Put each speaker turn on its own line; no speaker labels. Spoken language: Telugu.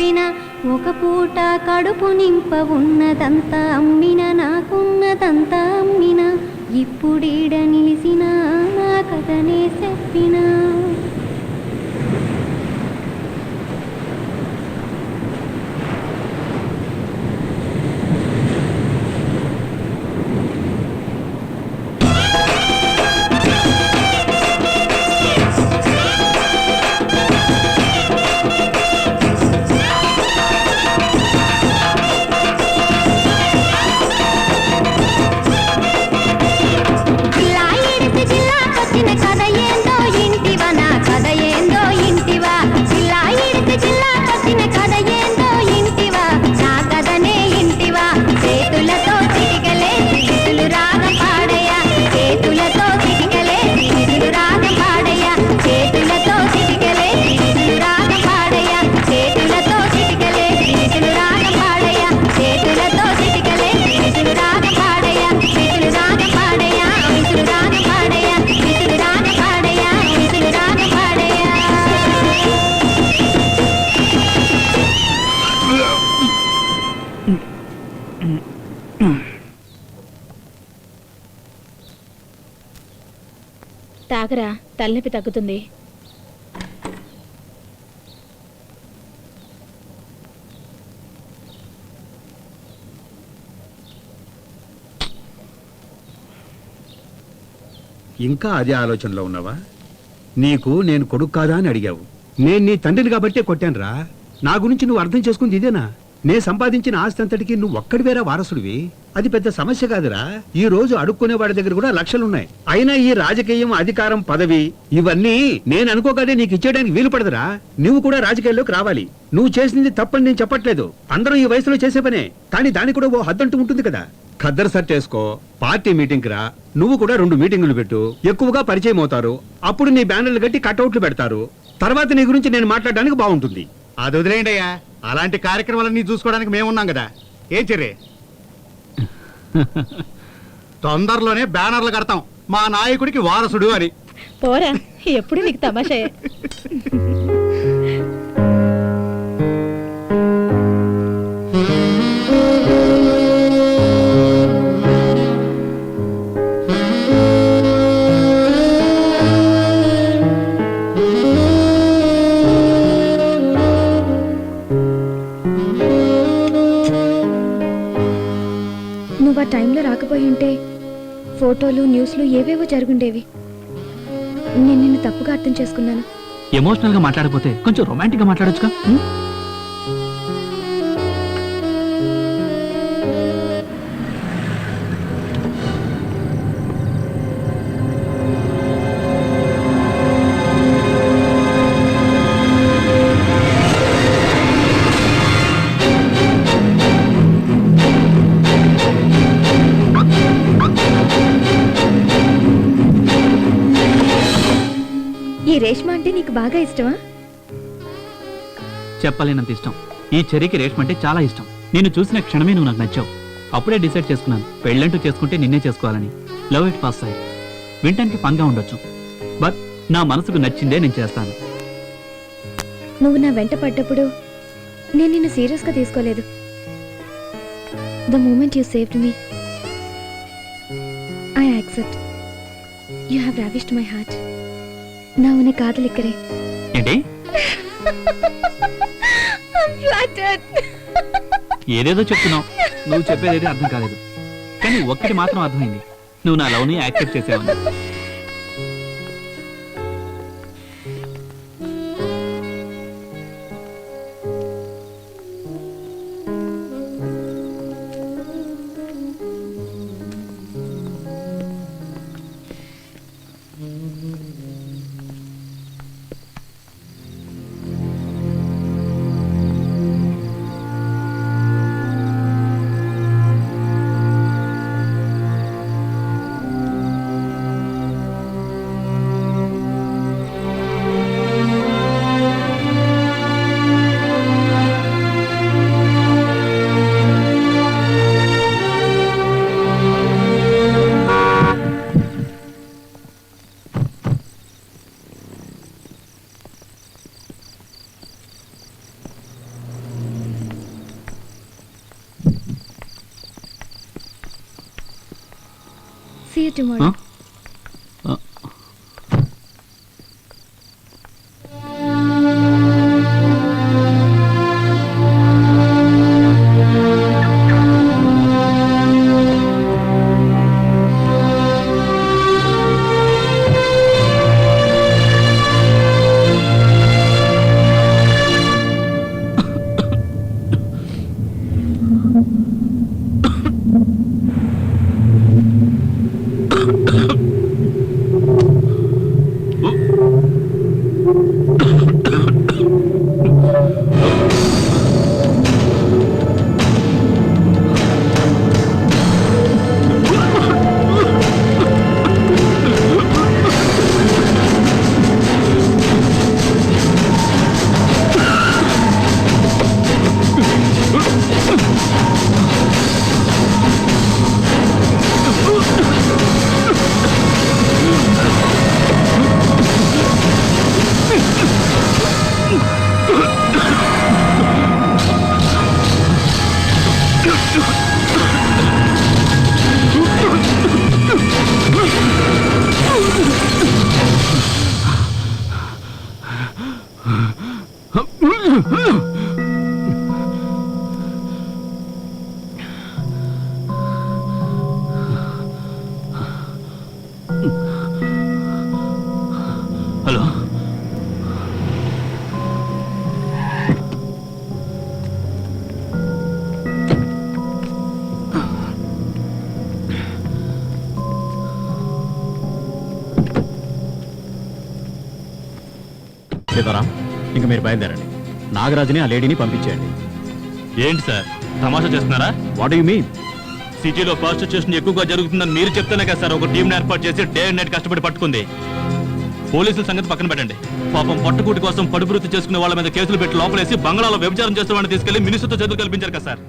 చెప్పిన ఒక పూట కడుపు నింప ఉన్నదంతా అమ్మిన నాకున్నదంతా అమ్మిన ఇప్పుడీడ నిలిసిన నా కథనే చెప్పిన.
తాగరా, తలనొప్పి తగ్గుతుంది.
ఇంకా అదే ఆలోచనలో ఉన్నావా? నీకు నేను కొడుకు కాదా అని అడిగావు. నేను నీ తండ్రిని కాబట్టే కొట్టానురా. నా గురించి నువ్వు అర్థం చేసుకుంది ఇదేనా? నే సంపాదించిన ఆస్తి అంతటికి నువ్వు ఒక్కడివేరా వారసుడివి. అది పెద్ద సమస్య కాదురా. ఈ రోజు అడుక్కునే వాడి దగ్గర కూడా లక్షలున్నాయి. అయినా ఈ రాజకీయం, అధికారం, పదవి ఇవన్నీ నేను అనుకోగానే నీకు ఇచ్చేయడానికి వీలు పడదురా. నువ్వు కూడా రాజకీయాల్లోకి రావాలి. నువ్వు చేసింది తప్పని నేను చెప్పట్లేదు. అందరూ ఈ వయసులో చేసే పనే. కానీ దానికి కూడా ఓ హద్దంటూ ఉంటుంది కదా. ఖద్దరు సెట్ చేసుకో, పార్టీ మీటింగ్ రా. నువ్వు కూడా 2 మీటింగులు పెట్టు. ఎక్కువగా పరిచయం అవుతారు. అప్పుడు నీ బ్యానర్లు కట్టి కట్అవుట్లు పెడతారు. తర్వాత నీ గురించి నేను మాట్లాడడానికి బాగుంటుంది.
అది వదిలేయండి అయ్యా. అలాంటి కార్యక్రమాలన్నీ చూసుకోవడానికి మేమున్నాం కదా. ఏం చెర్రే, తొందరలోనే బ్యానర్లు కడతాం మా నాయకుడికి వారసుడు అని.
పోరా, ఎప్పుడు నీకు తమాషే.
నువ్వు ఆ టైంలో రాకపోయి ఉంటే ఫోటోలు, న్యూస్లు ఏవేవో జరుగుండేవి. నేను నిన్ను తప్పుగా అర్థం చేసుకున్నాను.
ఎమోషనల్ గా మాట్లాడకపోతే కొంచెం రొమాంటిక్ గా మాట్లాడొచ్చుగా.
ఈ రేష్మ అంటే నీకు బాగా ఇష్టమా?
చెప్పలేనంత ఇష్టం. ఈ చెర్రీకి రేష్మ అంటే చాలా ఇష్టం. నేను చూసిన క్షణమే నువ్వు నాకు నచ్చావు. అప్పుడే డిసైడ్ చేసుకున్నాను, పెళ్ళంటూ చేసుకుంటే నిన్నే చేసుకోవాలని. Love it first sight. వింటానికి ఫన్గా ఉండొచ్చు, బట్ నా మనసుకు నచ్చిందే నేను చేస్తాను.
నువ్వు నా వెంట పడ్డప్పుడు నేను నిన్ను సీరియస్గా తీసుకోలేదు. The moment you saved me, I accept. You have ravished my heart. நான் உன்னை காதலிக்கிறேன்.
ఏంటి? ఏదేదో చెప్తున్నావు. నువ్వు చెప్పేది అర్థం కాలేదు. కానీ ఒక్కటి మాత్రం అర్థమైంది, నువ్వు నా లవ్ని యాక్సెప్ట్ చేసావని.
See you tomorrow.
Hello
Sitaram, ఇంక మీరు బయలుదేరండి. నాగరాజుని ఆ లేడీని పంపించేయండి.
ఏంటి సార్ తమాషా చేస్తున్నారా?
What you mean?
సిటీలో ప్రాస్టిట్యూషన్ ఎక్కువగా జరుగుతుందని మీరు చెప్తేనే కదా సార్ ఒక టీంని ఏర్పాటు చేసి డే అండ్ నైట్ కష్టపడి పట్టుకుంది. పోలీసుల సంగతి పక్కన పెట్టండి. పాపం పట్టుకూటి కోసం పడుబృత్తి చేసుకునే వాళ్ళ మీద కేసులు పెట్టి లోపలేసి బంగ్లాలో వ్యభిచారం చేస్తున్న వాడిని తీసుకెళ్లి మినిస్టర్తో చదువు కల్పించారు కదా సార్.